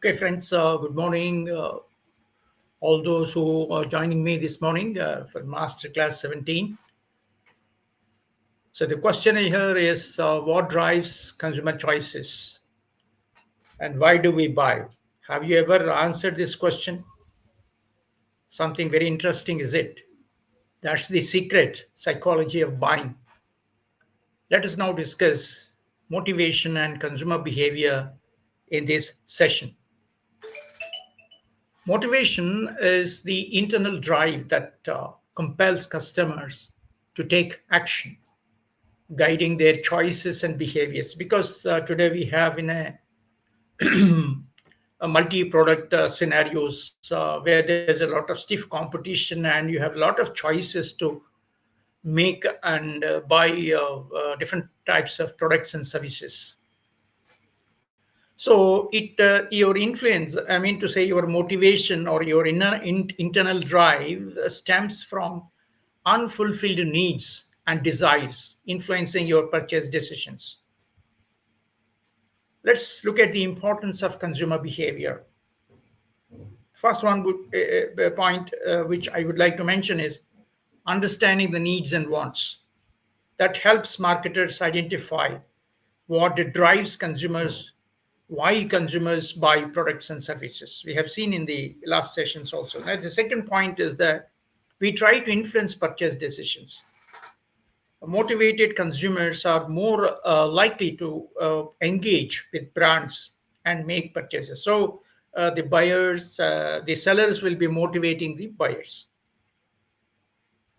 Okay, friends, good morning. All those who are joining me this morning for Masterclass 17. So, the question here is what drives consumer choices and why do we buy? Have you ever answered this question? Something very interesting, is it? That's the secret psychology of buying. Let us now discuss motivation and consumer behavior in this session. Motivation is the internal drive that compels customers to take action, guiding their choices and behaviors. Because today we have in a multi-product scenarios where there's a lot of stiff competition and you have a lot of choices to make and buy different types of products and services. So your influence, I mean to say your motivation or your internal drive stems from unfulfilled needs and desires influencing your purchase decisions. Let's look at the importance of consumer behavior. First one point which I would like to mention is understanding the needs and wants. That helps marketers identify what drives consumers, why consumers buy products and services. We have seen in the last sessions also. Now, the second point is that we try to influence purchase decisions. Motivated consumers are more likely to engage with brands and make purchases. So the sellers will be motivating the buyers.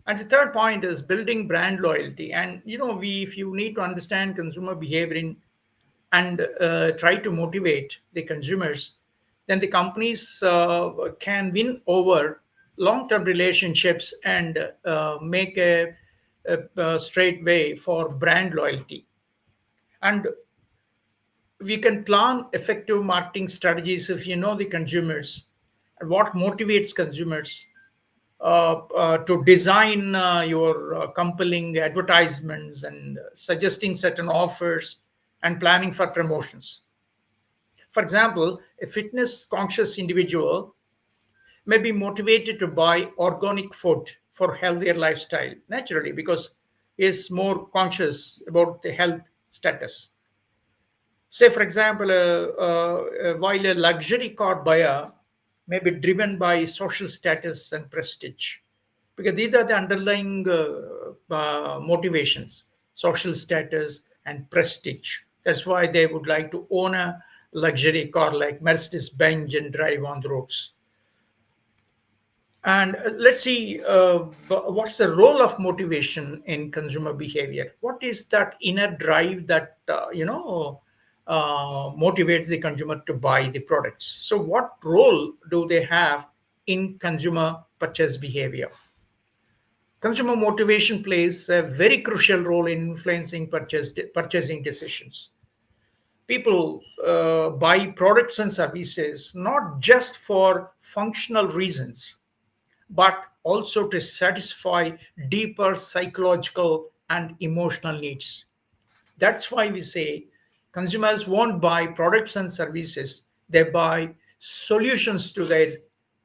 And the third point is building brand loyalty. And if you need to understand consumer behavior and try to motivate the consumers, then the companies can win over long-term relationships and make a straight way for brand loyalty. And we can plan effective marketing strategies if you know the consumers and what motivates consumers to design your compelling advertisements and suggesting certain offers and planning for promotions. For example, a fitness conscious individual may be motivated to buy organic food for healthier lifestyle naturally because he is more conscious about the health status. Say, for example, while a luxury car buyer may be driven by social status and prestige, because these are the underlying motivations: social status and prestige. That's why they would like to own a luxury car like Mercedes Benz and drive on the roads. And let's see what's the role of motivation in consumer behavior. What is that inner drive that motivates the consumer to buy the products? So, what role do they have in consumer purchase behavior? Consumer motivation plays a very crucial role in influencing purchasing decisions. People buy products and services not just for functional reasons but also to satisfy deeper psychological and emotional needs. That's why we say consumers won't buy products and services, they buy solutions to their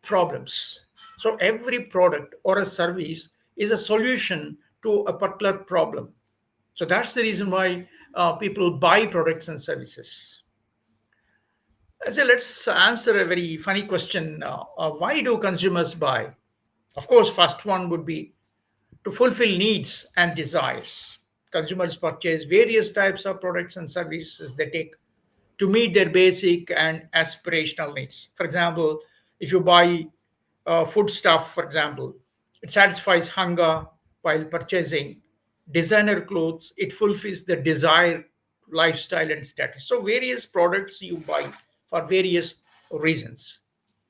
problems. So every product or a service is a solution to a particular problem. So that's the reason why people buy products and services. So let's answer a very funny question. Why do consumers buy? Of course, first one would be to fulfill needs and desires. Consumers purchase various types of products and services they take to meet their basic and aspirational needs. For example, if you buy food stuff, for example, it satisfies hunger while purchasing designer clothes. It fulfills the desired lifestyle and status. So, various products you buy for various reasons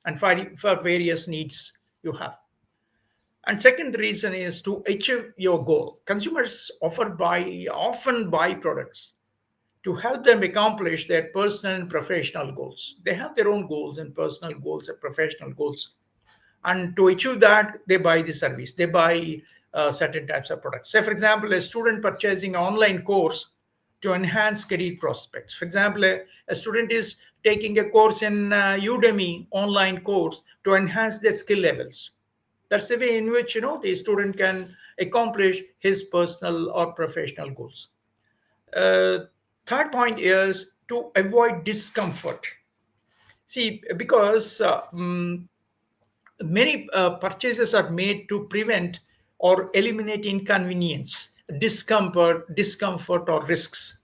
and for various needs you have. And second reason is to achieve your goal. Consumers often buy products to help them accomplish their personal and professional goals. They have their own goals and personal goals and professional goals. And to achieve that, they buy the service. They buy certain types of products. Say, for example, a student purchasing an online course to enhance career prospects. For example, a student is taking a course in Udemy online course to enhance their skill levels. That's the way in which the student can accomplish his personal or professional goals. Uh, Third point is to avoid discomfort. See, because many purchases are made to prevent or eliminate inconvenience, discomfort or risks.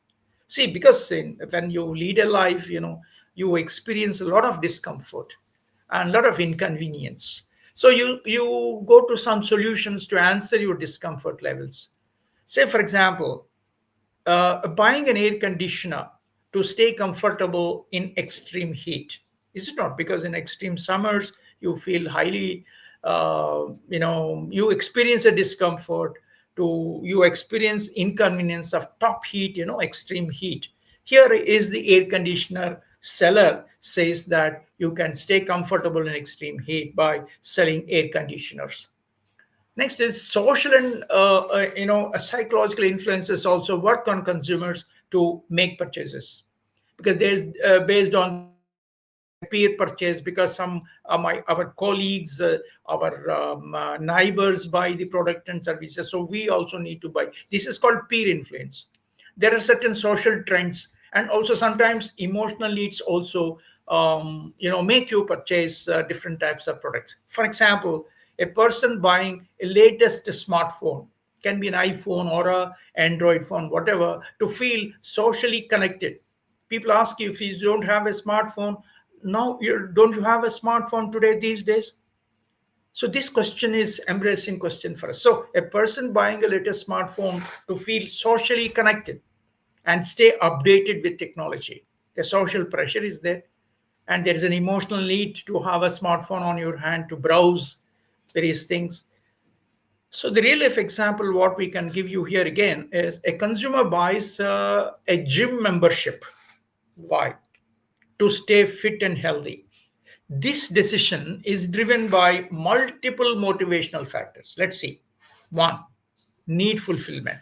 See, because when you lead a life, you experience a lot of discomfort and a lot of inconvenience. So you go to some solutions to answer your discomfort levels. Say, for example, buying an air conditioner to stay comfortable in extreme heat. Is it not? Because in extreme summers, you feel highly, you experience a discomfort, you experience inconvenience of top heat, extreme heat. Here is the air conditioner seller says that you can stay comfortable in extreme heat by selling air conditioners. Next is social and psychological influences also work on consumers to make purchases, because there's based on their peer purchase, because some my our colleagues, our neighbors buy the product and services, so we also need to buy. This is called peer influence. There are certain social trends, and also sometimes emotional needs also make you purchase different types of products. For example, a person buying a latest smartphone, can be an iPhone or a Android phone, whatever, to feel socially connected. People ask you, if you don't have a smartphone now, don't you have a smartphone today these days? So this question is embracing question for us. So a person buying a latest smartphone to feel socially connected and stay updated with technology. The social pressure is there, and there is an emotional need to have a smartphone on your hand to browse various things. So the real life example, what we can give you here again, is a consumer buys a gym membership. Why? To stay fit and healthy. This decision is driven by multiple motivational factors. Let's see. One, need fulfillment.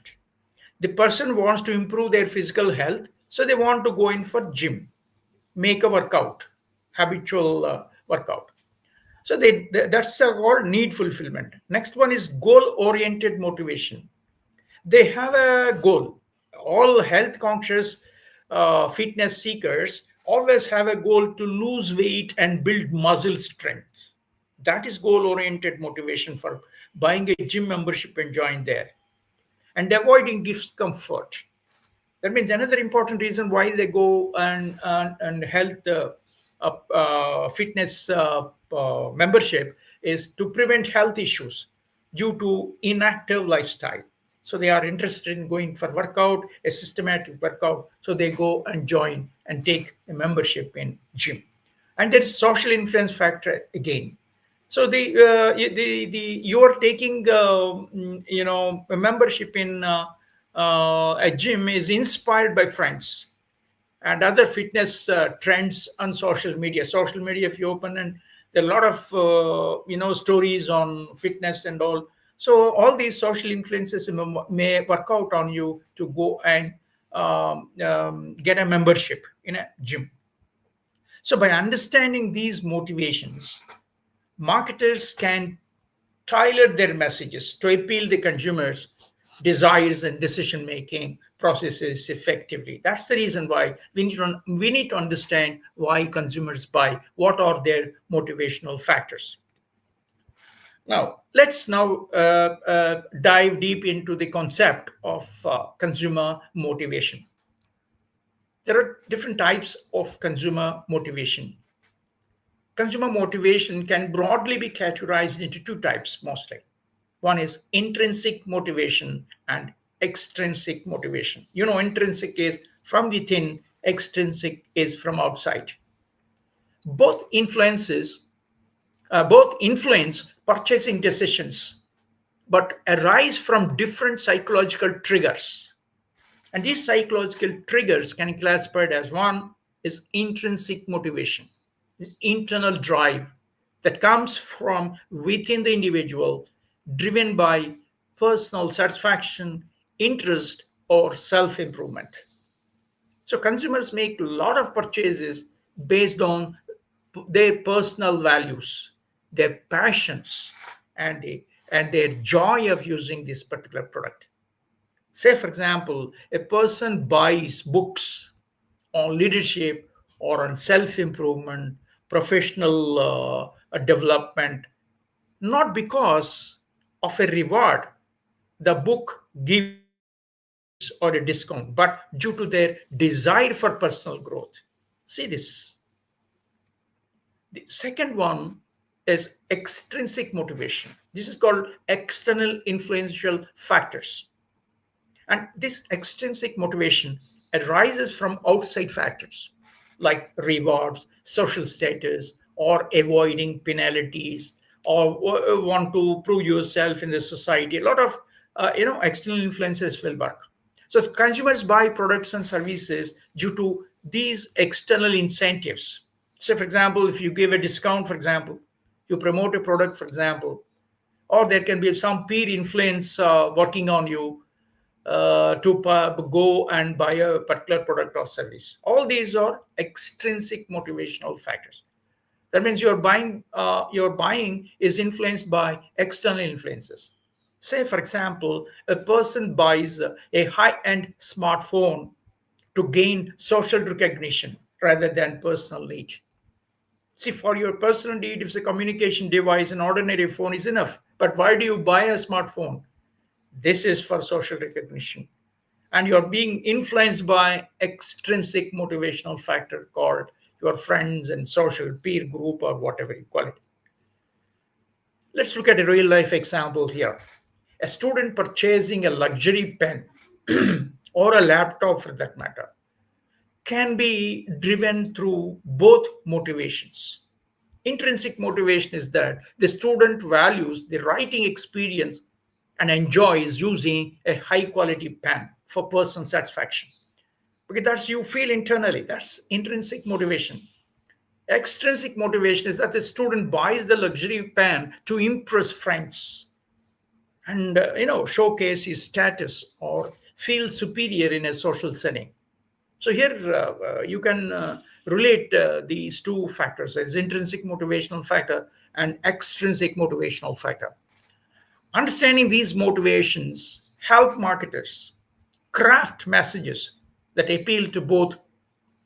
The person wants to improve their physical health, so they want to go in for gym, make a workout, habitual workout. So that's called need fulfillment. Next one is goal oriented motivation. They have a goal. All health conscious fitness seekers always have a goal to lose weight and build muscle strength. That is goal oriented motivation for buying a gym membership and join there, and avoiding discomfort. That means another important reason why they go and health fitness membership is to prevent health issues due to inactive lifestyle. So they are interested in going for workout, a systematic workout. So they go and join and take a membership in gym. And there is social influence factor again. So the you are taking a membership in a gym is inspired by friends and other fitness trends on social media. Social media, if you open, and there are a lot of stories on fitness and all. So all these social influences may work out on you to go and get a membership in a gym. So by understanding these motivations, marketers can tailor their messages to appeal the consumers' desires and decision making processes effectively. That's the reason why we need to understand why consumers buy, what are their motivational factors. Now, let's dive deep into the concept of consumer motivation. There are different types of consumer motivation. Consumer motivation can broadly be categorized into two types mostly. One is intrinsic motivation and extrinsic motivation. Intrinsic is from within, extrinsic is from outside. Both both influence purchasing decisions, but arise from different psychological triggers. And these psychological triggers can be classified as: one is intrinsic motivation, internal drive that comes from within the individual, driven by personal satisfaction, interest, or self improvement. So consumers make a lot of purchases based on their personal values, their passions, and, and their joy of using this particular product. Say, for example, a person buys books on leadership or on self improvement, professional development, not because of a reward the book gives or a discount, but due to their desire for personal growth. See this. The second one is extrinsic motivation. This is called external influential factors. And this extrinsic motivation arises from outside factors like rewards, social status, or avoiding penalties, or want to prove yourself in the society. A lot of external influences will work. So consumers buy products and services due to these external incentives. So, for example, if you give a discount, for example, you promote a product, for example, or there can be some peer influence working on you to go and buy a particular product or service. All these are extrinsic motivational factors. That means your buying is influenced by external influences. Say, for example, a person buys a high-end smartphone to gain social recognition rather than personal need. See, for your personal need, if it's a communication device, an ordinary phone is enough. But why do you buy a smartphone? This is for social recognition. And you're being influenced by extrinsic motivational factor called your friends and social peer group or whatever you call it. Let's look at a real life example here. A student purchasing a luxury pen or a laptop for that matter can be driven through both motivations. Intrinsic motivation is that the student values the writing experience and enjoys using a high quality pen for personal satisfaction. Because that's you feel internally, that's intrinsic motivation. Extrinsic motivation is that the student buys the luxury pen to impress friends and showcase his status or feel superior in a social setting. So here you can relate these two factors as intrinsic motivational factor and extrinsic motivational factor. Understanding these motivations help marketers craft messages that appeal to both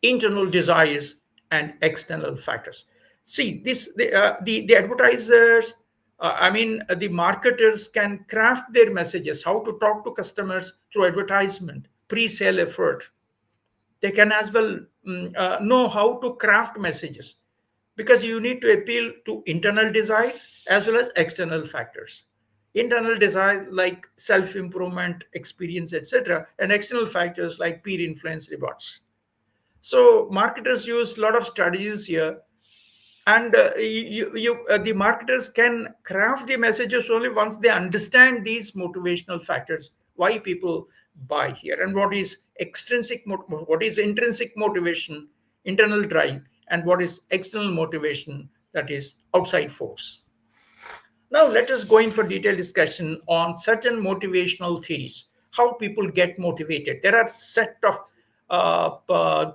internal desires and external factors. See, the advertisers, the marketers can craft their messages, how to talk to customers through advertisement, pre-sale effort. They can as well know how to craft messages because you need to appeal to internal desires as well as external factors. Internal desire like self improvement experience, etc., and external factors like peer influence rewards. So marketers use a lot of strategies here, and the marketers can craft the messages only once they understand these motivational factors, why people buy here, and what is intrinsic motivation, internal drive, and what is external motivation, that is outside force. Now let us go in for detailed discussion on certain motivational theories, how people get motivated. There are set of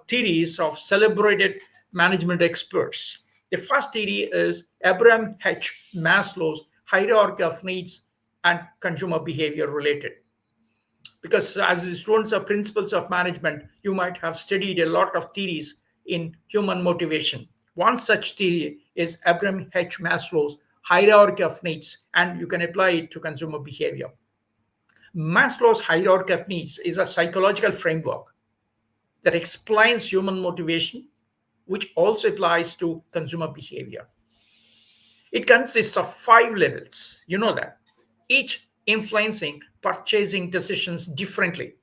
theories of celebrated management experts. The first theory is Abraham H. Maslow's hierarchy of needs and consumer behavior related. Because as students of principles of management, you might have studied a lot of theories in human motivation. One such theory is Abraham H. Maslow's hierarchy of needs, and you can apply it to consumer behavior. Maslow's hierarchy of needs is a psychological framework that explains human motivation, which also applies to consumer behavior. It consists of 5 levels, you know that, each influencing purchasing decisions differently.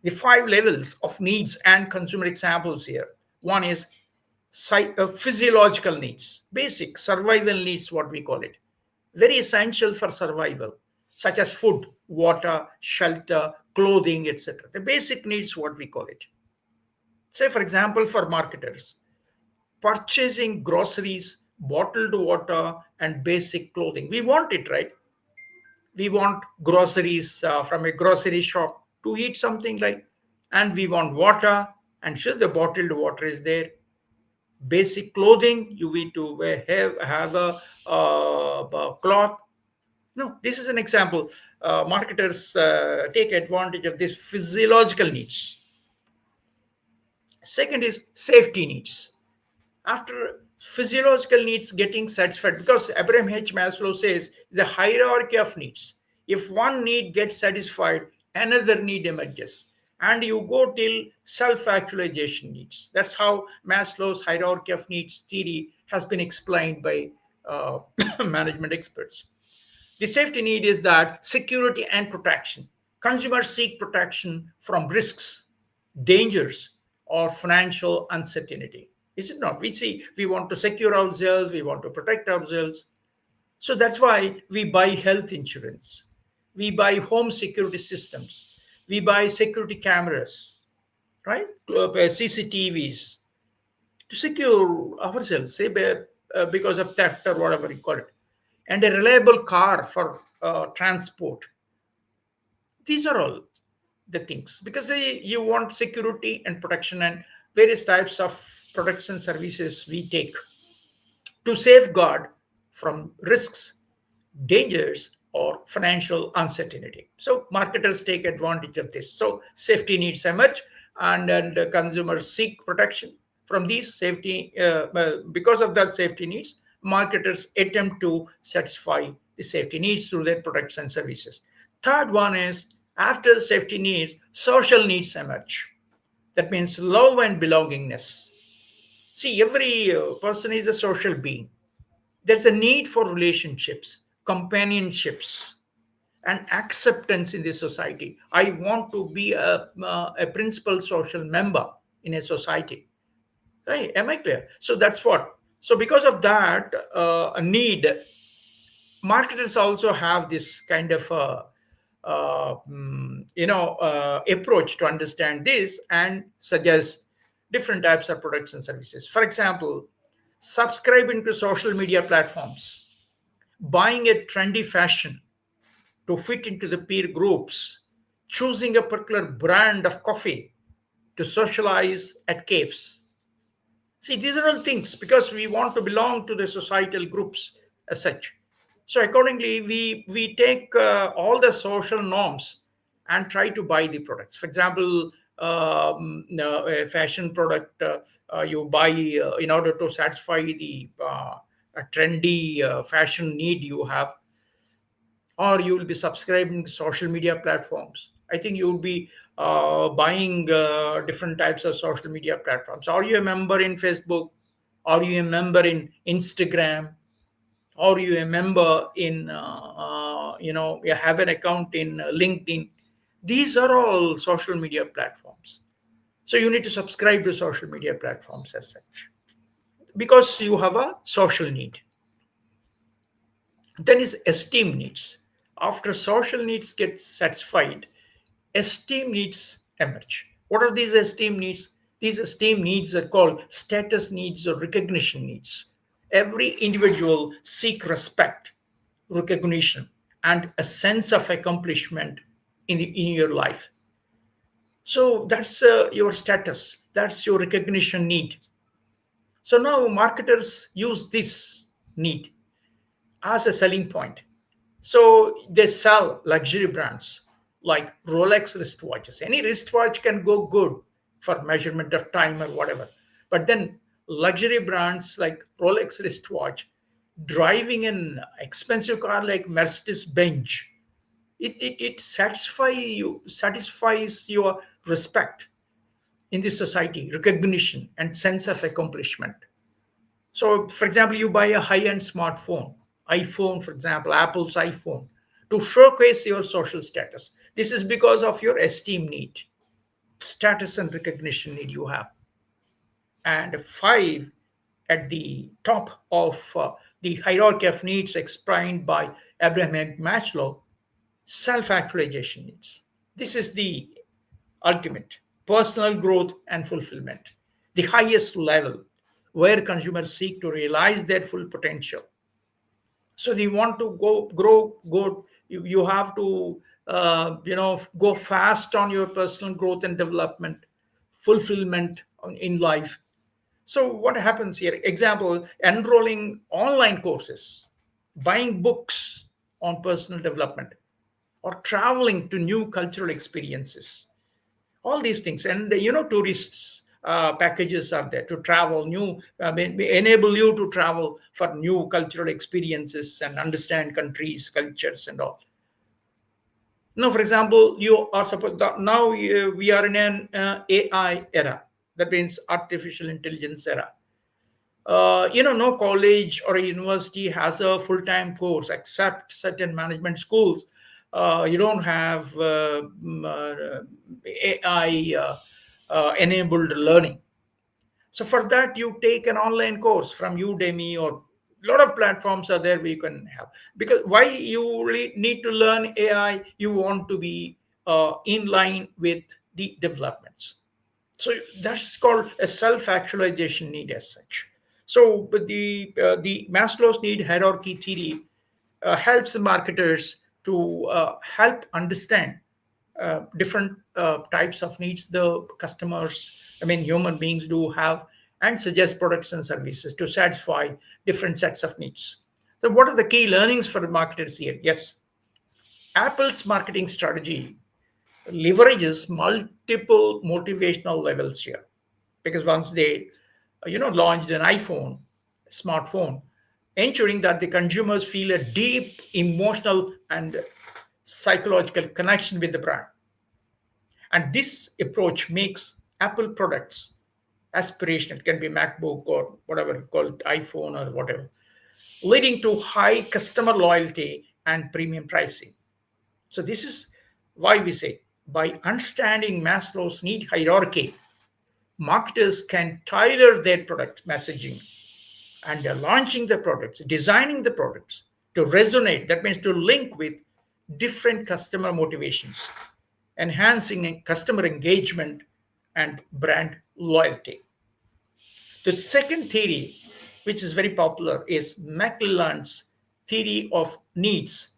The 5 levels of needs and consumer examples here. One is physiological needs, basic survival needs, what we call it, very essential for survival, such as food, water, shelter, clothing, etc. The basic needs, what we call it. Say, for example, for marketers, purchasing groceries, bottled water, and basic clothing. We want it, right? We want groceries from a grocery shop to eat something like, and we want water, and sure, the bottled water is there. basic clothing. You need to have a cloth. No, this is an example. Marketers take advantage of these physiological needs. Second is safety needs. After physiological needs getting satisfied, because Abraham H. Maslow says the hierarchy of needs. If one need gets satisfied, another need emerges. And you go till self actualization needs. That's how Maslow's hierarchy of needs theory has been explained by uh, management experts. The safety need is that security and protection. Consumers seek protection from risks, dangers, or financial uncertainty. Is it not? We see we want to secure ourselves, we want to protect ourselves. So that's why we buy health insurance, we buy home security systems, we buy security cameras, right? CCTVs to secure ourselves, say because of theft or whatever you call it, and a reliable car for transport. These are all the things because you want security and protection and various types of products and services we take to safeguard from risks, dangers, or financial uncertainty. So marketers take advantage of this. So safety needs emerge, and the consumers seek protection from these safety. Because of that safety needs, marketers attempt to satisfy the safety needs through their products and services. Third one is after safety needs, social needs emerge. That means love and belongingness. See, every person is a social being. There's a need for relationships, companionships, and acceptance in this society. I want to be a principal social member in a society. Right? Am I clear? So that's what. So because of that a need, marketers also have this kind of approach to understand this and suggest different types of products and services. For example, subscribing to social media platforms, buying a trendy fashion to fit into the peer groups, choosing a particular brand of coffee to socialize at caves. See, these are all things because we want to belong to the societal groups as such. So accordingly, we take all the social norms and try to buy the products. For example, no, a fashion product you buy in order to satisfy the a trendy fashion need you have, or you will be subscribing to social media platforms. I think you will be buying different types of social media platforms. Are you a member in Facebook? Are you a member in Instagram? Are you a member in, you have an account in LinkedIn? These are all social media platforms. So you need to subscribe to social media platforms as such because you have a social need. Then is esteem needs. After social needs get satisfied, esteem needs emerge. What are these esteem needs? These esteem needs are called status needs or recognition needs. Every individual seek respect, recognition, and a sense of accomplishment in your life. So that's your status. That's your recognition need. So now marketers use this need as a selling point. So they sell luxury brands like Rolex wristwatches. Any wristwatch can go good for measurement of time or whatever. But then luxury brands like Rolex wristwatch, driving an expensive car like Mercedes Benz, it satisfies your respect in the society, recognition and sense of accomplishment. So, for example, you buy a high end smartphone, iPhone, for example, Apple's iPhone, to showcase your social status. This is because of your esteem need, status and recognition need you have. And five, at the top of the hierarchy of needs explained by Abraham Maslow, self actualization needs. This is the ultimate personal growth and fulfillment, the highest level where consumers seek to realize their full potential. So they want to go. You have to go fast on your personal growth and development, fulfillment in life. So what happens here? Example, enrolling online courses, buying books on personal development, or traveling to new cultural experiences. All these things, and tourists packages are there to travel new, I mean, enable you to travel for new cultural experiences and understand countries, cultures, and all. Now, for example, you are supposed now we are in an AI era. That means artificial intelligence era. No college or a university has a full-time course except certain management schools. You don't have AI enabled learning. So for that, you take an online course from Udemy, or a lot of platforms are there where you can have. Because why you really need to learn AI? You want to be in line with the developments. So that's called a self-actualization need as such. So but the Maslow's need hierarchy theory helps the marketers to help understand different types of needs the customers, I mean human beings, do have, and suggest products and services to satisfy different sets of needs. So what are the key learnings for the marketers here? Yes, Apple's marketing strategy leverages multiple motivational levels here, because once they launched an iPhone smartphone, ensuring that the consumers feel a deep emotional and psychological connection with the brand. And this approach makes Apple products aspirational. It can be MacBook or whatever you call it, iPhone or whatever, leading to high customer loyalty and premium pricing. So this is why we say, by understanding Maslow's need hierarchy, marketers can tailor their product messaging and launching the products, designing the products to resonate. That means to link with different customer motivations, enhancing customer engagement and brand loyalty. The second theory, which is very popular, is McClelland's theory of needs,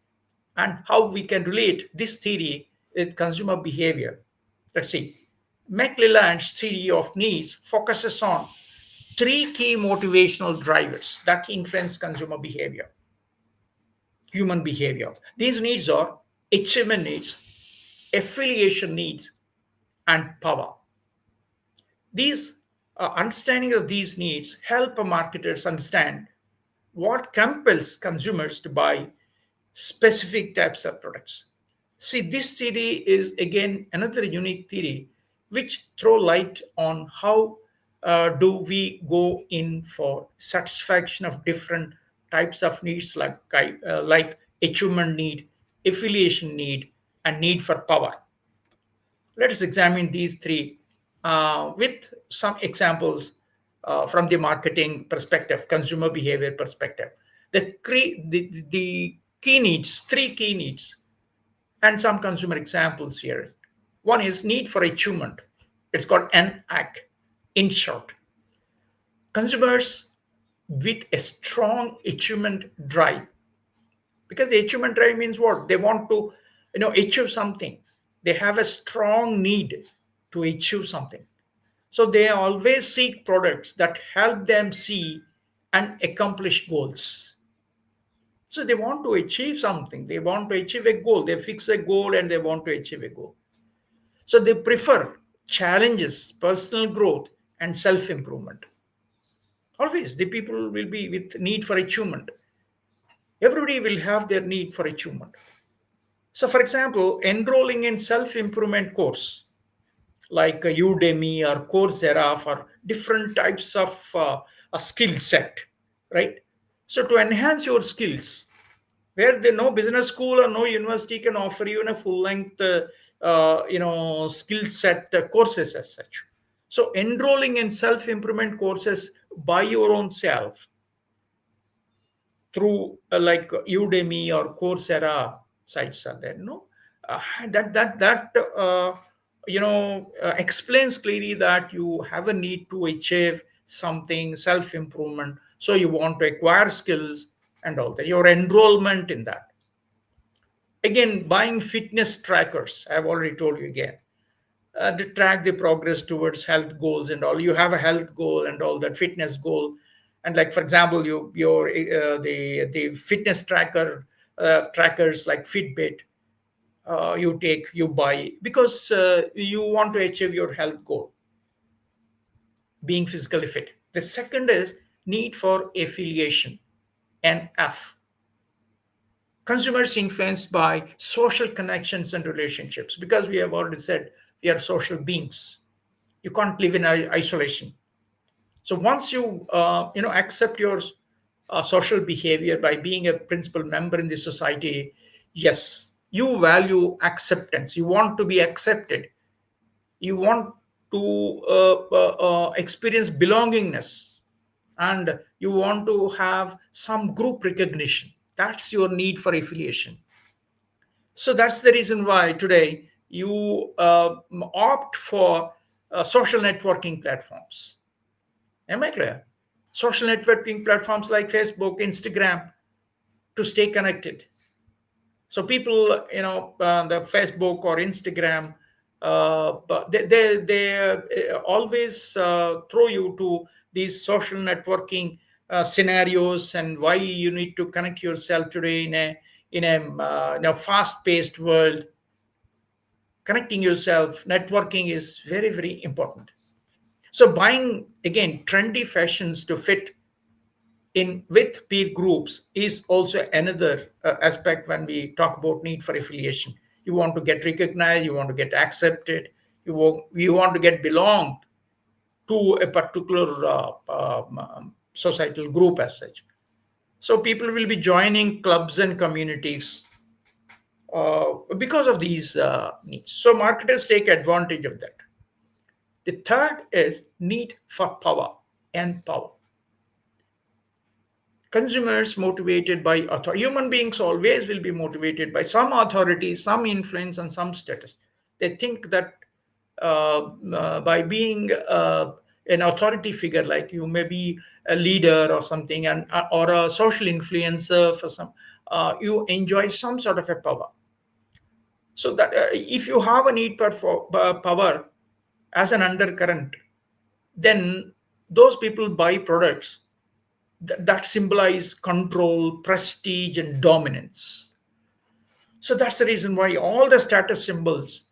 and how we can relate this theory with consumer behavior. Let's see. McClelland's theory of needs focuses on three key motivational drivers that influence consumer behavior, human behavior. These needs are achievement needs, affiliation needs, and power. These understanding of these needs help marketers understand what compels consumers to buy specific types of products. See, this theory is again another unique theory which throw light on how do we go in for satisfaction of different types of needs, like achievement need, affiliation need, and need for power. Let us examine these three with some examples from the marketing perspective, consumer behavior perspective. The key needs, three key needs, and some consumer examples here. One is need for achievement. It's called NAC. In short, consumers with a strong achievement drive, because the achievement drive means what? They want to achieve something. They have a strong need to achieve something. So they always seek products that help them see and accomplish goals. So they want to achieve something. They want to achieve a goal. They fix a goal and they want to achieve a goal. So they prefer challenges, personal growth, and self improvement. Always, the people will be with need for achievement. Everybody will have their need for achievement. So, for example, enrolling in self improvement course like Udemy or Coursera for different types of a skill set, right? So to enhance your skills, where the no business school or no university can offer you in a full length, skill set courses as such. So enrolling in self improvement courses by your own self through like Udemy or Coursera sites are there. No, that explains clearly that you have a need to achieve something self improvement. So you want to acquire skills and all that. Your enrollment in that. Again, buying fitness trackers. I've already told you again. to track the progress towards health goals and all. You have a health goal and all that fitness goal, and like for example, the fitness trackers like Fitbit, you buy because you want to achieve your health goal, being physically fit. The second is need for affiliation, NF. Consumers influenced by social connections and relationships, because we have already said we are social beings. You can't live in isolation. So once you accept your social behavior by being a principal member in the society, yes, you value acceptance. You want to be accepted. You want to experience belongingness, and you want to have some group recognition. That's your need for affiliation. So that's the reason why today you opt for social networking platforms. Am I clear? Social networking platforms like Facebook, Instagram, to stay connected. So people, the Facebook or Instagram, but they always throw you to these social networking scenarios, and why you need to connect yourself today in a fast-paced world. Connecting yourself, networking is very, very important. So buying again trendy fashions to fit in with peer groups is also another aspect when we talk about need for affiliation. You want to get recognized, you want to get accepted, you want to get belonged to a particular societal group as such. So people will be joining clubs and communities because of these needs. So marketers take advantage of that. The third is need for power and power. Consumers motivated by authority. Human beings always will be motivated by some authority, some influence, and some status. They think that by being an authority figure, like you may be a leader or something, and or a social influencer for some, you enjoy some sort of a power. So that if you have a need for power as an undercurrent, then those people buy products that symbolize control, prestige, and dominance. So that's the reason why all the status symbols,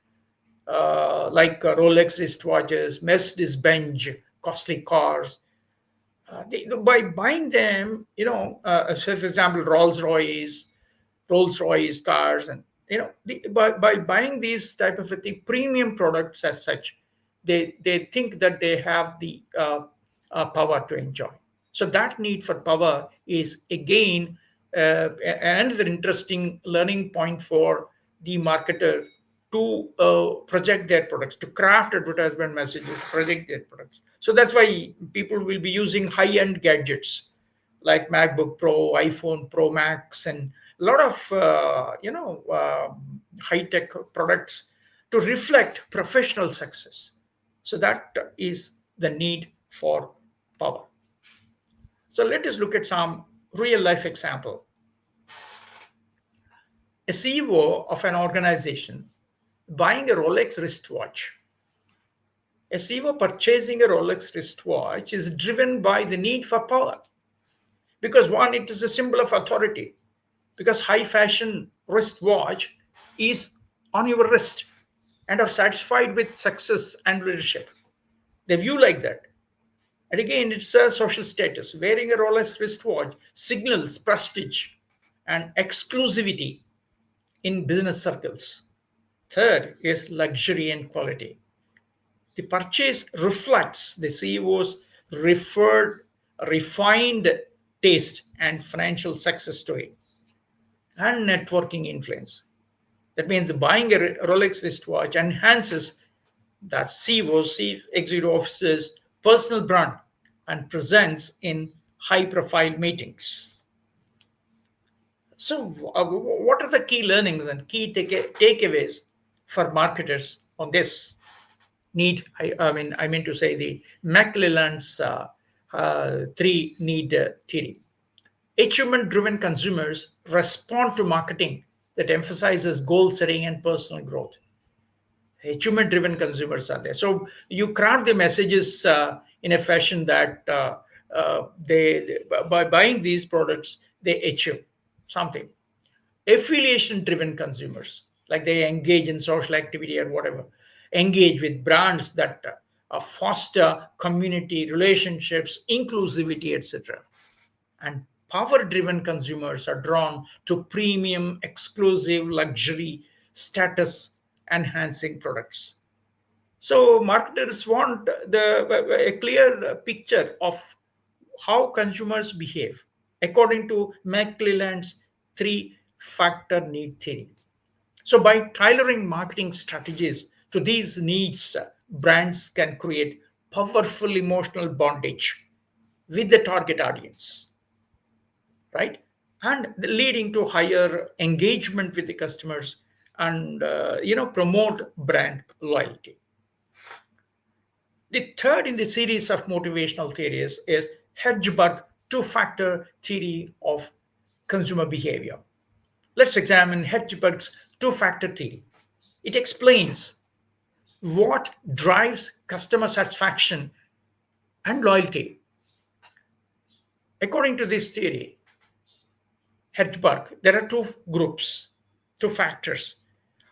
like Rolex wristwatches, Mercedes Benz, costly cars, by buying them, say for example, Rolls Royce cars, and by buying these type of a thing, premium products as such, they think that they have the power to enjoy. So that need for power is again another interesting learning point for the marketer to project their products, to craft advertisement messages, project their products. So that's why people will be using high-end gadgets like MacBook Pro, iPhone Pro Max, and a lot of high-tech products to reflect professional success. So that is the need for power. So let us look at some real life example. A CEO of an organization buying a Rolex wristwatch. A CEO purchasing a Rolex wristwatch is driven by the need for power, because one, it is a symbol of authority, because high fashion wristwatch is on your wrist and are satisfied with success and leadership. They view like that. And again, it's a social status. Wearing a Rolex wristwatch signals prestige and exclusivity in business circles. Third is luxury and quality. The purchase reflects the CEO's referred, refined taste and financial success story, and networking influence. That means buying a Rolex wristwatch enhances that CEO's, chief executive officer's personal brand and presence in high profile meetings. So, what are the key learnings and key takeaways for marketers on this need? I mean to say the McClelland's three need theory. Achievement driven consumers respond to marketing that emphasizes goal setting and personal growth. achievement driven consumers are there. So you craft the messages in a fashion that by buying these products, they achieve something. Affiliation driven consumers, like they engage in social activity or whatever, engage with brands that foster community relationships, inclusivity, etc. And power driven consumers are drawn to premium, exclusive, luxury, status enhancing products. So marketers want a clear picture of how consumers behave according to McClelland's three factor need theory. So by tailoring marketing strategies to these needs, brands can create powerful emotional bondage with the target audience, right? And leading to higher engagement with the customers and promote brand loyalty. The third in the series of motivational theories is Hedgeberg two-factor theory of consumer behavior. Let's examine Hedgeberg's two-factor theory. It explains what drives customer satisfaction and loyalty. According to this theory, Hedgeberg, there are two groups, two factors.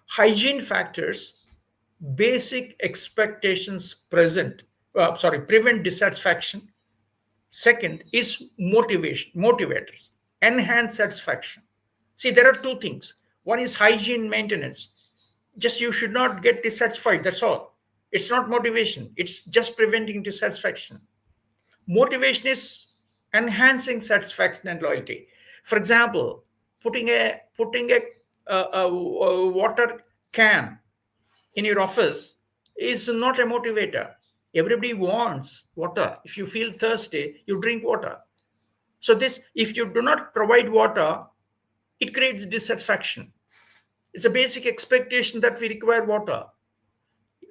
Hygiene factors, basic expectations prevent dissatisfaction. Second is motivators, enhance satisfaction. See, there are two things. One is hygiene maintenance. Just you should not get dissatisfied, that's all. It's not motivation, it's just preventing dissatisfaction. Motivation is enhancing satisfaction and loyalty. For example, putting a water can in your office is not a motivator. Everybody wants water. If you feel thirsty, you drink water. So this, if you do not provide water, it creates dissatisfaction. It's a basic expectation that we require water.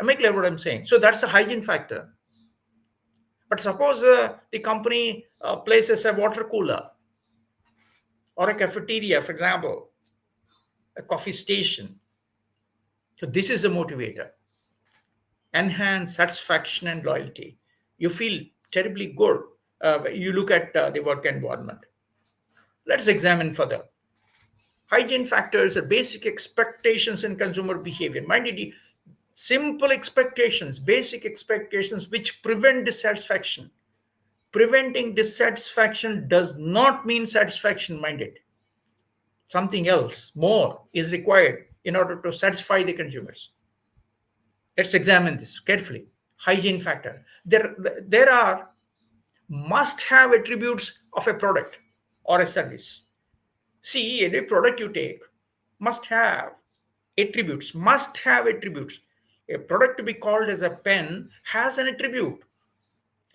Am I clear what I'm saying? So that's a hygiene factor. But suppose the company places a water cooler or a cafeteria, for example, a coffee station. So this is a motivator. Enhance satisfaction and loyalty. You feel terribly good. You look at the work environment. Let's examine further. Hygiene factors are basic expectations in consumer behavior. Mind you, simple expectations, basic expectations which prevent dissatisfaction. Preventing dissatisfaction does not mean satisfaction, mind it. Something else, more, is required in order to satisfy the consumers. Let's examine this carefully. Hygiene factor. There are must have attributes of a product or a service. See, any product you take must have attributes, must have attributes. A product to be called as a pen has an attribute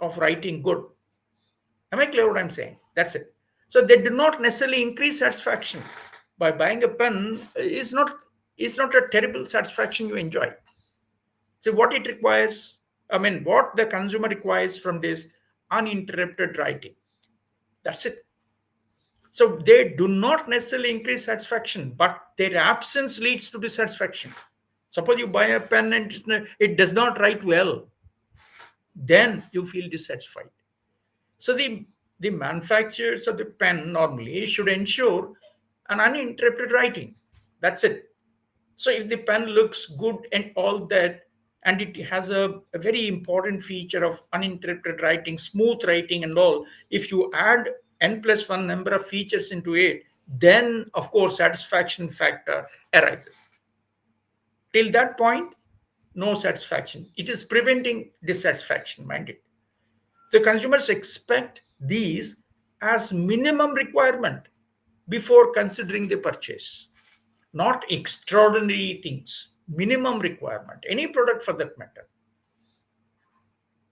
of writing good. Am I clear what I'm saying? That's it. So they do not necessarily increase satisfaction. By buying a pen is not a terrible satisfaction you enjoy. So what it requires, what the consumer requires from this uninterrupted writing. That's it. So they do not necessarily increase satisfaction, but their absence leads to dissatisfaction. Suppose you buy a pen and it does not write well, then you feel dissatisfied. So the manufacturers of the pen normally should ensure an uninterrupted writing. That's it. So if the pen looks good and all that, and it has a very important feature of uninterrupted writing, smooth writing and all, if you add n plus one number of features into it, then of course satisfaction factor arises. Till that point, no satisfaction. It is preventing dissatisfaction, mind it. The consumers expect these as minimum requirement before considering the purchase, not extraordinary things, minimum requirement, any product for that matter.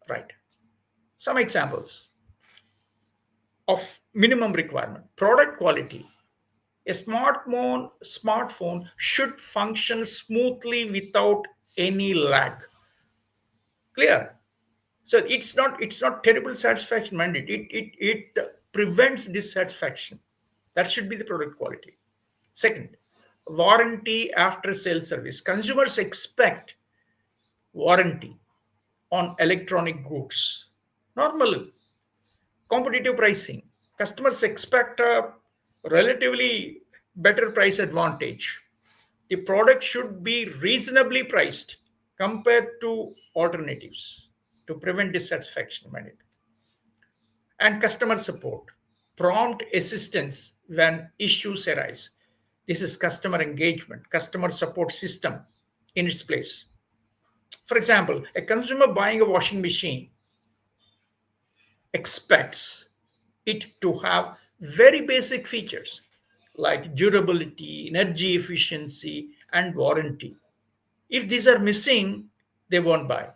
Right. Some examples of minimum requirement. Product quality. A smartphone should function smoothly without any lag. Clear? So it's not terrible satisfaction, mind it. It prevents dissatisfaction. That should be the product quality. Second, warranty after sale service. Consumers expect warranty on electronic goods. Normal competitive pricing. Customers expect a relatively better price advantage. The product should be reasonably priced compared to alternatives to prevent dissatisfaction. And customer support, prompt assistance when issues arise. This is customer engagement, customer support system in its place. For example, a consumer buying a washing machine expects it to have very basic features like durability, energy efficiency, and warranty. If these are missing, they won't buy.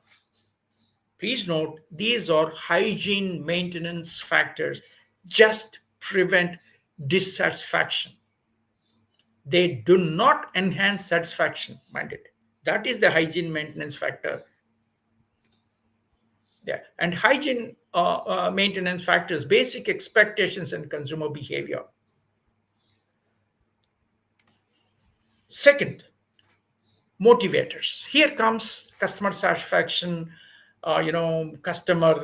Please note these are hygiene maintenance factors, just prevent dissatisfaction. They do not enhance satisfaction, mind it. That is the hygiene maintenance factor. Yeah. And hygiene maintenance factors, basic expectations and consumer behavior. Second, motivators. Here comes customer satisfaction, customer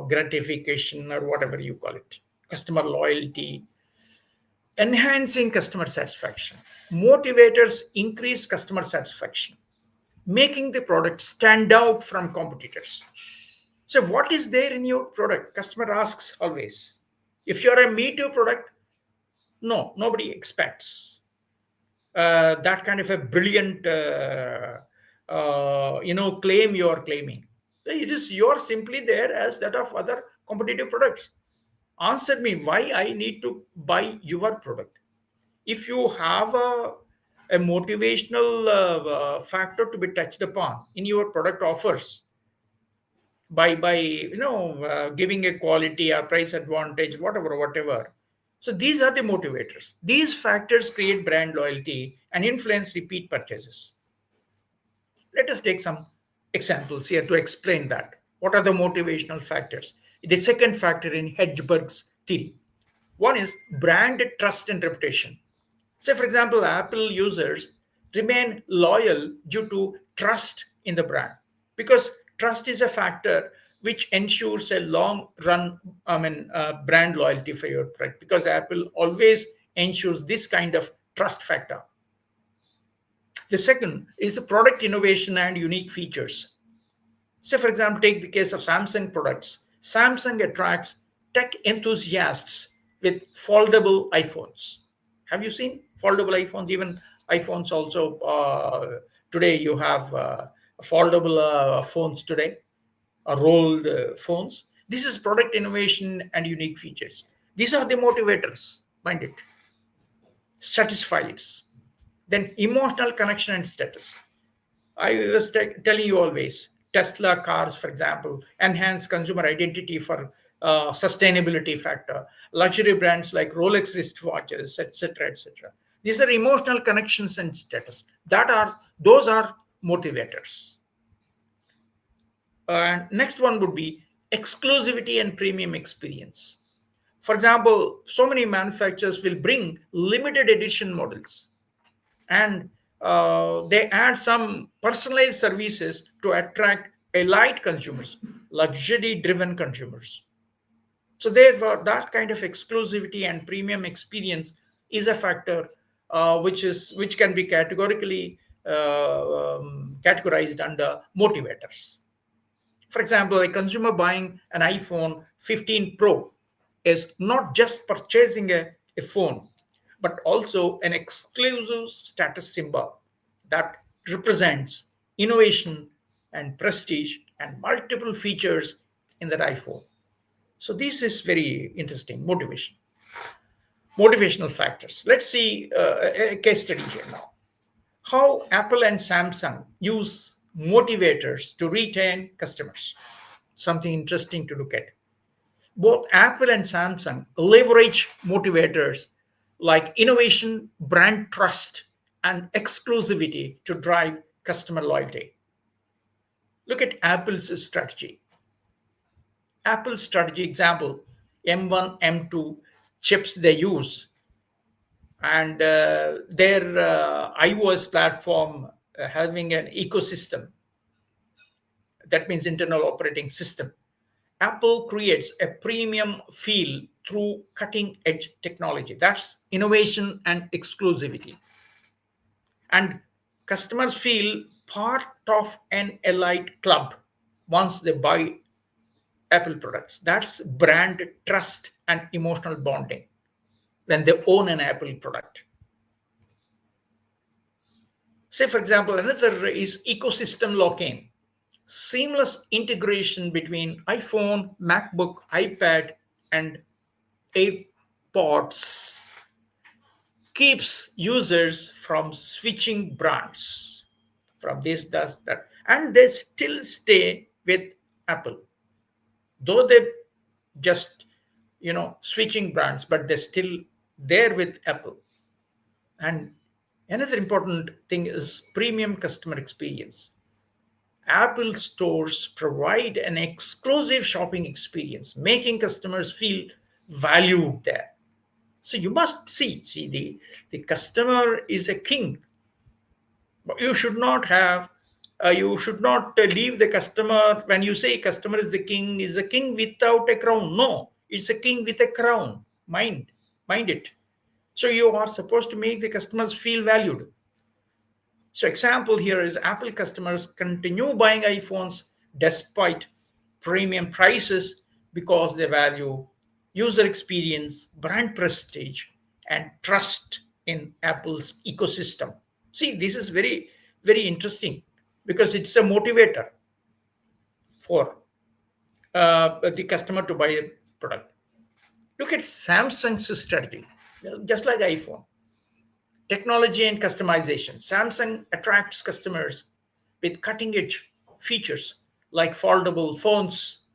gratification, or whatever you call it, customer loyalty, enhancing customer satisfaction. Motivators increase customer satisfaction, making the product stand out from competitors. So, what is there in your product? Customer asks always. If you're a Me Too product, no, nobody expects that kind of a brilliant, claim you are claiming. It is you're simply there as that of other competitive products. Answer me why I need to buy your product. If you have a motivational factor to be touched upon in your product offers by giving a quality or price advantage, whatever. So these are the motivators. These factors create brand loyalty and influence repeat purchases. Let us take some examples here to explain that. What are the motivational factors? The second factor in Hedgeberg's theory. One is brand trust and reputation. Say, for example, Apple users remain loyal due to trust in the brand, because trust is a factor which ensures a long run brand loyalty for your product, because Apple always ensures this kind of trust factor. The second is the product innovation and unique features. Say, for example, take the case of Samsung products. Samsung attracts tech enthusiasts with foldable iPhones. Have you seen foldable iPhones? Even iPhones also, today you have foldable phones today, rolled phones. This is product innovation and unique features. These are the motivators, mind it, satisfies. Then emotional connection and status. I was telling you always, Tesla cars, for example, enhance consumer identity for sustainability factor. Luxury brands like Rolex wristwatches, etc., etc. These are emotional connections and status. Those are motivators. And next one would be exclusivity and premium experience. For example, so many manufacturers will bring limited edition models, and they add some personalized services to attract elite consumers, luxury driven consumers. So therefore that kind of exclusivity and premium experience is a factor which can be categorically categorized under motivators. For example, a consumer buying an iPhone 15 Pro is not just purchasing a phone, but also an exclusive status symbol that represents innovation and prestige and multiple features in that iPhone. So this is very interesting. Motivational factors. Let's see a case study here now. How Apple and Samsung use motivators to retain customers. Something interesting to look at. Both Apple and Samsung leverage motivators like innovation, brand trust, and exclusivity to drive customer loyalty. Look at Apple's strategy. Apple's strategy example, M1, M2 chips they use, and their iOS platform having an ecosystem. that means internal operating system. Apple creates a premium feel through cutting edge technology. That's innovation and exclusivity. And customers feel part of an elite club once they buy Apple products. That's brand trust and emotional bonding when they own an Apple product. Say, for example, another is ecosystem lock in. Seamless integration between iPhone, MacBook, iPad, and AirPods keeps users from switching brands from this, that, and they still stay with Apple, though they just switching brands, but they're still there with Apple. And another important thing is premium customer experience. Apple stores provide an exclusive shopping experience, making customers feel valued there. So you must see the customer is a king. But you should not leave the customer. When you say customer is a king without a crown. No, it's a king with a crown. Mind it. So you are supposed to make the customers feel valued. So example here is Apple customers continue buying iPhones despite premium prices because they value user experience, brand prestige, and trust in Apple's ecosystem. See, this is very, very interesting because it's a motivator for the customer to buy a product. Look at Samsung's strategy, just like iPhone. Technology and customization. Samsung attracts customers with cutting edge features like foldable phones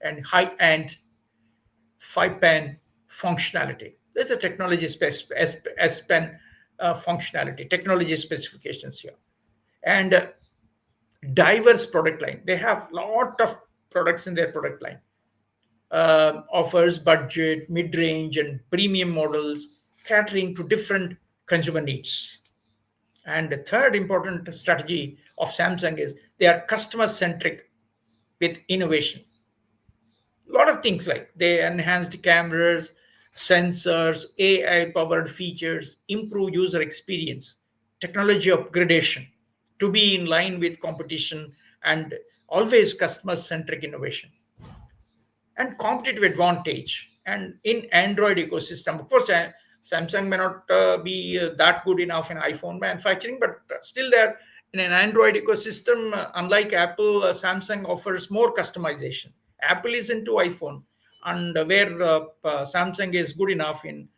and high end 5-pen functionality. That's a S pen functionality, technology specifications here. And diverse product line. They have lot of products in their product line. Offers budget, mid range, and premium models catering to different consumer needs. And the third important strategy of Samsung is they are customer centric with innovation. A lot of things like they enhanced cameras, sensors, AI powered features, improve user experience, technology upgradation to be in line with competition, and always customer centric innovation and competitive advantage. And in Android ecosystem, of course, Samsung may not be that good enough in iPhone manufacturing, but still there in an Android ecosystem, unlike Apple, Samsung offers more customization. Apple is into iPhone, and where Samsung is good enough in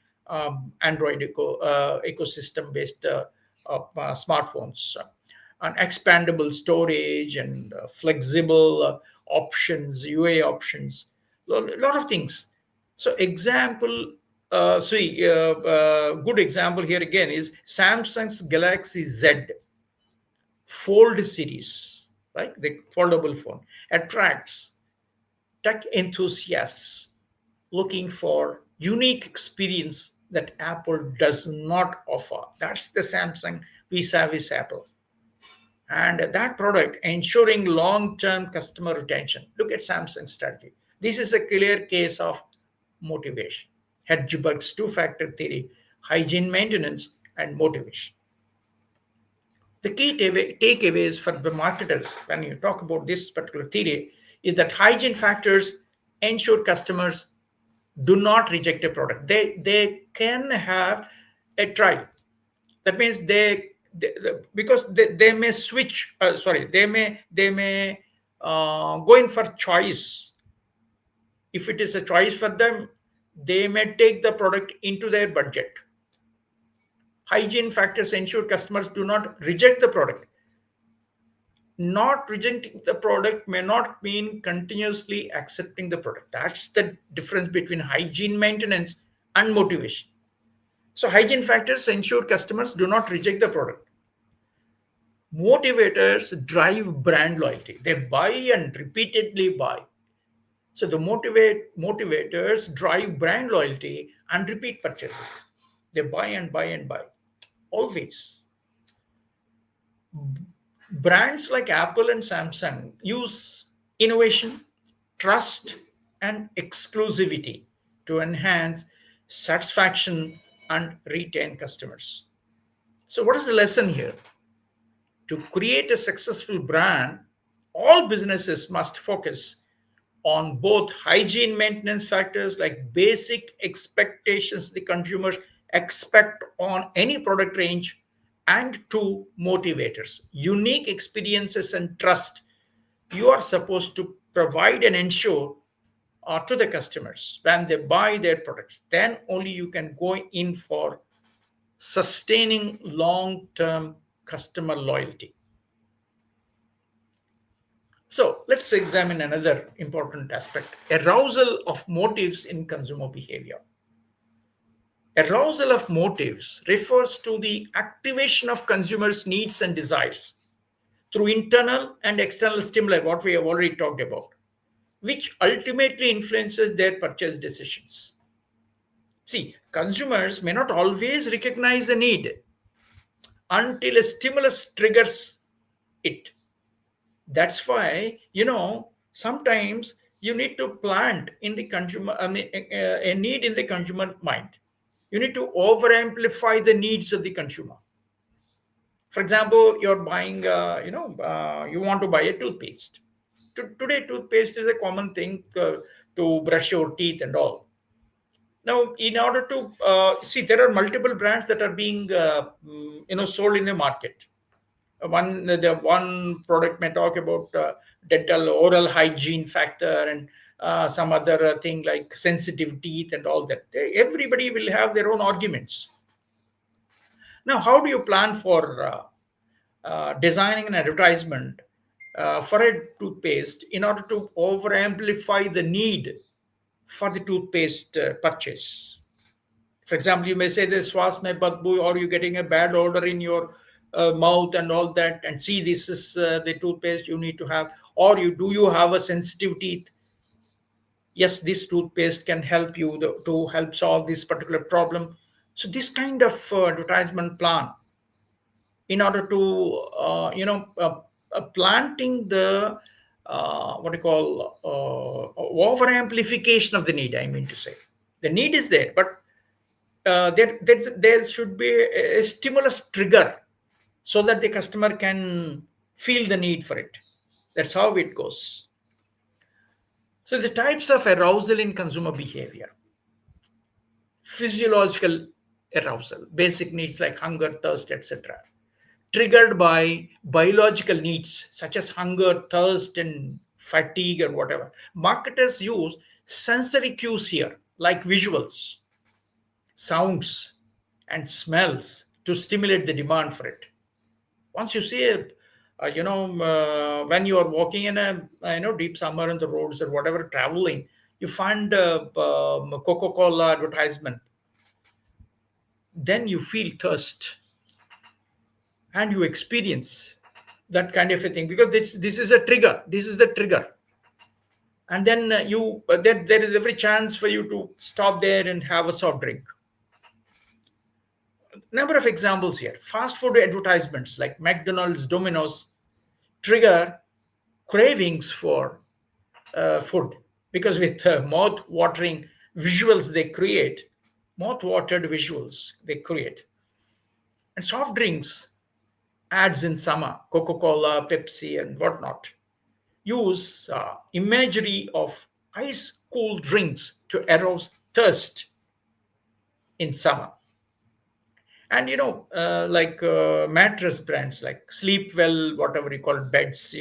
Android ecosystem based smartphones. And expandable storage and flexible options, UA options, lot of things. So example, good example here again is Samsung's Galaxy Z Fold series, right? The foldable phone attracts tech enthusiasts looking for unique experience that Apple does not offer. That's the Samsung vis-a-vis Apple. And that product ensuring long-term customer retention. Look at Samsung's strategy. This is a clear case of motivation. Hedgebugs two-factor theory, hygiene maintenance, and motivation. The key takeaways for the marketers when you talk about this particular theory is that hygiene factors ensure customers do not reject a product. They can have a try. That means because they may switch. Sorry, they may go in for choice. If it is a choice for them, they may take the product into their budget. Hygiene factors ensure customers do not reject the product. Not rejecting the product may not mean continuously accepting the product. That's the difference between hygiene maintenance and motivation. So, hygiene factors ensure customers do not reject the product. Motivators drive brand loyalty. They buy and repeatedly buy. So, the motivators drive brand loyalty and repeat purchases. They buy and buy and buy. Always. Brands like Apple and Samsung use innovation, trust, and exclusivity to enhance satisfaction and retain customers. So, what is the lesson here? To create a successful brand, all businesses must focus on both hygiene maintenance factors like basic expectations the consumers expect on any product range, and two motivators, unique experiences and trust you are supposed to provide and ensure to the customers when they buy their products. Then only you can go in for sustaining long term customer loyalty. So let's examine another important aspect, arousal of motives in consumer behavior. Arousal of motives refers to the activation of consumers' needs and desires through internal and external stimuli, what we have already talked about, which ultimately influences their purchase decisions. See, consumers may not always recognize the need until a stimulus triggers it. That's why, sometimes you need to plant in the consumer, I mean, a need in the consumer mind. You need to over amplify the needs of the consumer. For example, you're buying, you want to buy a toothpaste. Today, toothpaste is a common thing to brush your teeth and all. Now, in order to see, there are multiple brands that are being, sold in the market. The one product may talk about dental oral hygiene factor and some other thing like sensitive teeth and all that. Everybody will have their own arguments. Now, how do you plan for designing an advertisement for a toothpaste in order to over amplify the need for the toothpaste purchase? For example, you may say this was my badbu, or you're getting a bad odor in your mouth and all that, and see this is the toothpaste you need to have, or you have a sensitive teeth? Yes, this toothpaste can help you to help solve this particular problem. So this kind of advertisement plan in order to planting the what you call over amplification of the need, I mean to say. The need is there, but there should be a stimulus trigger so that the customer can feel the need for it. That's how it goes. So the types of arousal in consumer behavior: physiological arousal, basic needs like hunger, thirst, etc., triggered by biological needs such as hunger, thirst, and fatigue, or whatever. Marketers use sensory cues here, like visuals, sounds, and smells to stimulate the demand for it. Once you see it, when you are walking in a deep summer on the roads or whatever, traveling, you find a Coca-Cola advertisement, then you feel thirst and you experience that kind of a thing, because this is a trigger. This is the trigger, and then there is every chance for you to stop there and have a soft drink. Number of examples here: fast food advertisements like McDonald's, Domino's trigger cravings for food, because with mouth-watering visuals they create, mouth-watered visuals they create. And soft drinks ads in summer, Coca-Cola, Pepsi, and whatnot, use imagery of ice cool drinks to arouse thirst in summer. And like mattress brands like Sleep Well, whatever you call it, beds,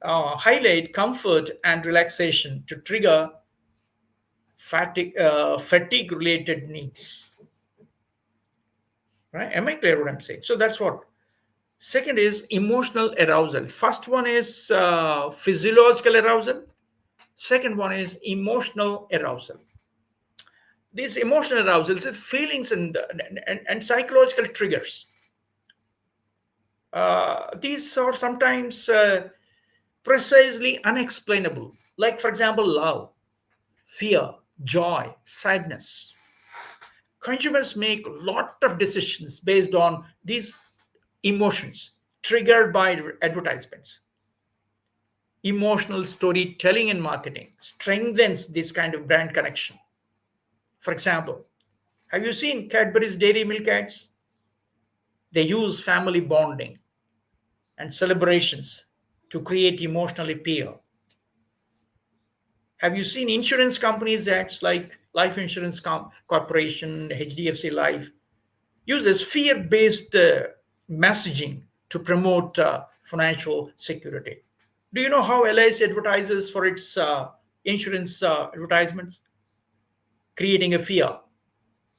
highlight comfort and relaxation to trigger fatigue related needs. Right? Am I clear what I'm saying? So that's what. Second is emotional arousal. First one is physiological arousal. Second one is emotional arousal. These emotional arousals is feelings and psychological triggers. These are sometimes precisely unexplainable. Like, for example, love, fear, joy, sadness. Consumers make a lot of decisions based on these emotions triggered by advertisements. emotional storytelling in marketing strengthens this kind of brand connection. For example, have you seen Cadbury's Dairy Milk ads? They use family bonding and celebrations to create emotional appeal. Have you seen insurance companies ads like Life Insurance Corporation, HDFC Life? Uses fear-based messaging to promote financial security. Do you know how LIC advertises for its insurance advertisements? Creating a fear.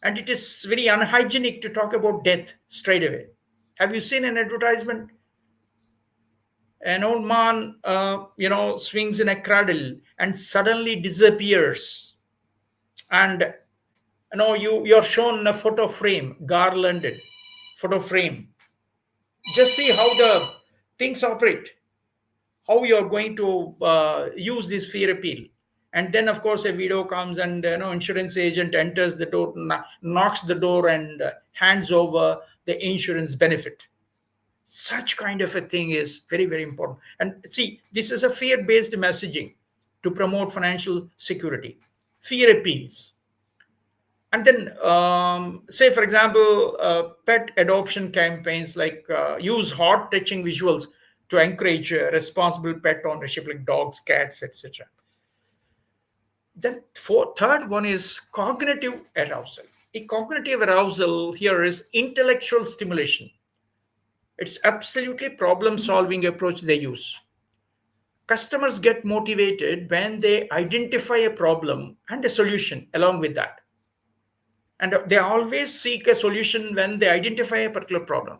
And it is very unhygienic to talk about death straight away. Have you seen an advertisement? An old man, swings in a cradle and suddenly disappears. And you're shown a photo frame, garlanded photo frame. Just see how the things operate, how you're going to use this fear appeal. And then of course a video comes, and insurance agent enters the door, knocks the door, and hands over the insurance benefit. Such kind of a thing is very, very important. And see, this is a fear based messaging to promote financial security. Fear appeals. And then say for example pet adoption campaigns, like use heart touching visuals to encourage responsible pet ownership, like dogs, cats, etc. Then third one is cognitive arousal. A cognitive arousal here is intellectual stimulation. It's absolutely problem solving approach they use. Customers get motivated when they identify a problem and a solution along with that. And they always seek a solution when they identify a particular problem.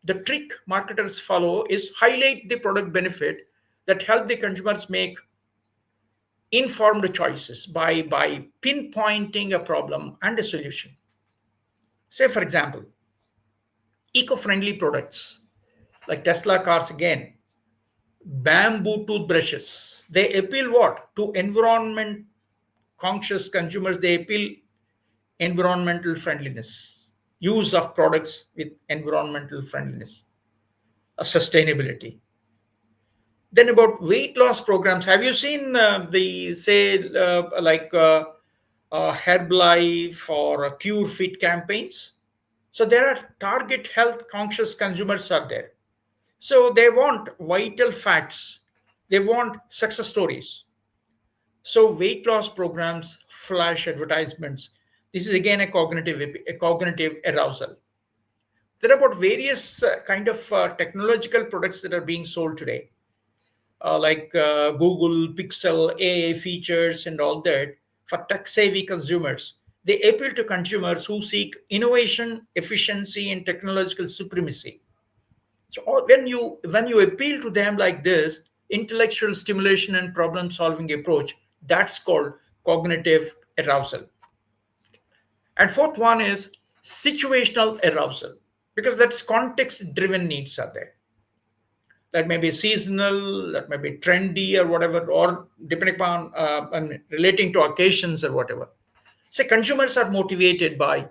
The trick marketers follow is highlight the product benefit that help the consumers make informed choices by pinpointing a problem and a solution. Say, for example, eco-friendly products like Tesla cars again, bamboo toothbrushes. They appeal what? To environment conscious consumers. They appeal environmental friendliness, use of products with environmental friendliness, sustainability. Then about weight loss programs, have you seen the say Herbalife or Cure Fit campaigns? So there are target health conscious consumers are there. So they want vital facts. They want success stories. So weight loss programs, flash advertisements. This is again a cognitive arousal. There are about various kind of technological products that are being sold today, like Google Pixel, AI features, and all that for tech-savvy consumers. They appeal to consumers who seek innovation, efficiency, and technological supremacy. So when you appeal to them like this, intellectual stimulation and problem-solving approach, that's called cognitive arousal. And fourth one is situational arousal, because that's context-driven needs are there. That may be seasonal, that may be trendy or whatever, or depending upon and relating to occasions or whatever. Say consumers are motivated by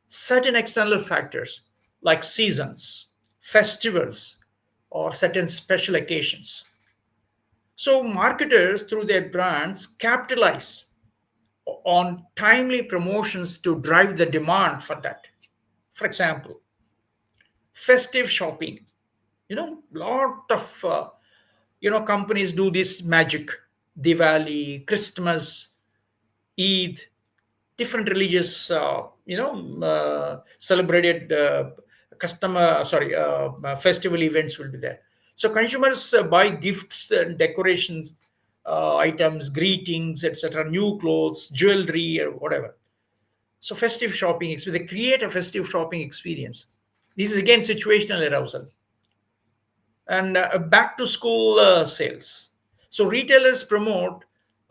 certain external factors like seasons, festivals, or certain special occasions. So marketers through their brands capitalize on timely promotions to drive the demand for that. For example, festive shopping. Lot of companies do this magic. Diwali, Christmas, Eid, different religious celebrated customer sorry festival events will be there. So consumers buy gifts and decorations, items, greetings, etc., new clothes, jewelry, or whatever. So festive shopping, they create a festive shopping experience. This is again situational arousal. And back to school sales. So retailers promote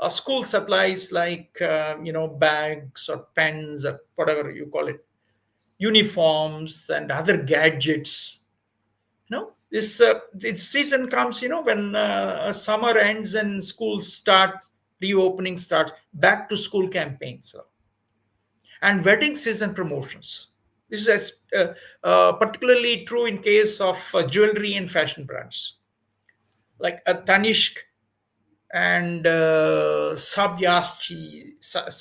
school supplies like bags or pens or whatever you call it, uniforms and other gadgets. This season comes, when summer ends and schools start, reopening starts, back to school campaigns. And wedding season promotions. This is particularly true in case of jewelry and fashion brands. like a Tanishq and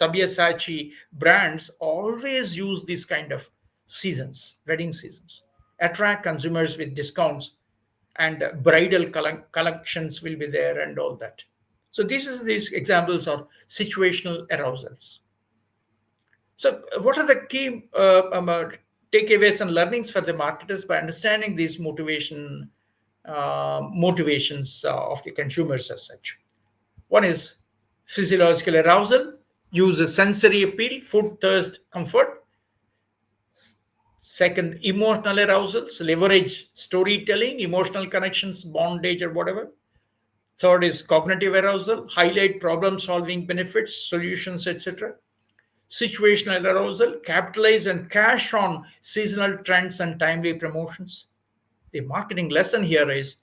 Sabyasachi brands always use these kind of seasons, wedding seasons, attract consumers with discounts, and bridal collections will be there and all that. So these examples are situational arousals. So what are the key takeaways and learnings for the marketers by understanding these motivations of the consumers as such? One is physiological arousal, use a sensory appeal, food, thirst, comfort. Second, emotional arousals, leverage storytelling, emotional connections, bondage, or whatever. Third is cognitive arousal, highlight problem solving benefits, solutions, etc. Situational arousal, capitalize and cash on seasonal trends and timely promotions. The marketing lesson here is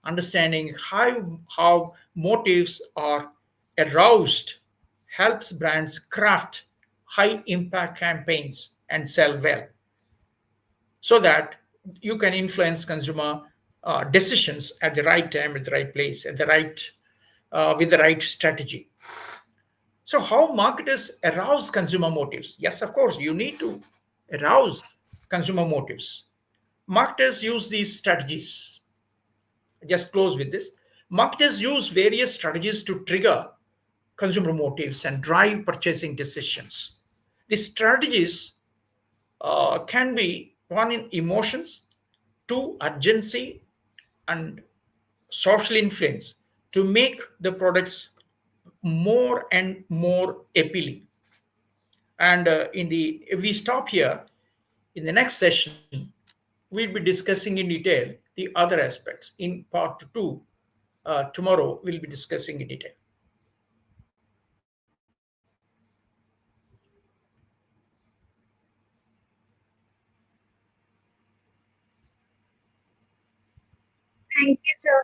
understanding how motives are aroused helps brands craft high impact campaigns and sell well, so that you can influence consumer decisions at the right time, at the right place, at the right with the right strategy. So, how marketers arouse consumer motives? Yes, of course, you need to arouse consumer motives. Marketers use these strategies. Just close with this. Marketers use various strategies to trigger consumer motives and drive purchasing decisions. These strategies can be one in emotions, two urgency, and social influence to make the products more and more appealing. And in the if we stop here, in the next session, we'll be discussing in detail the other aspects. In part two, tomorrow, we'll be discussing in detail. Thank you, sir.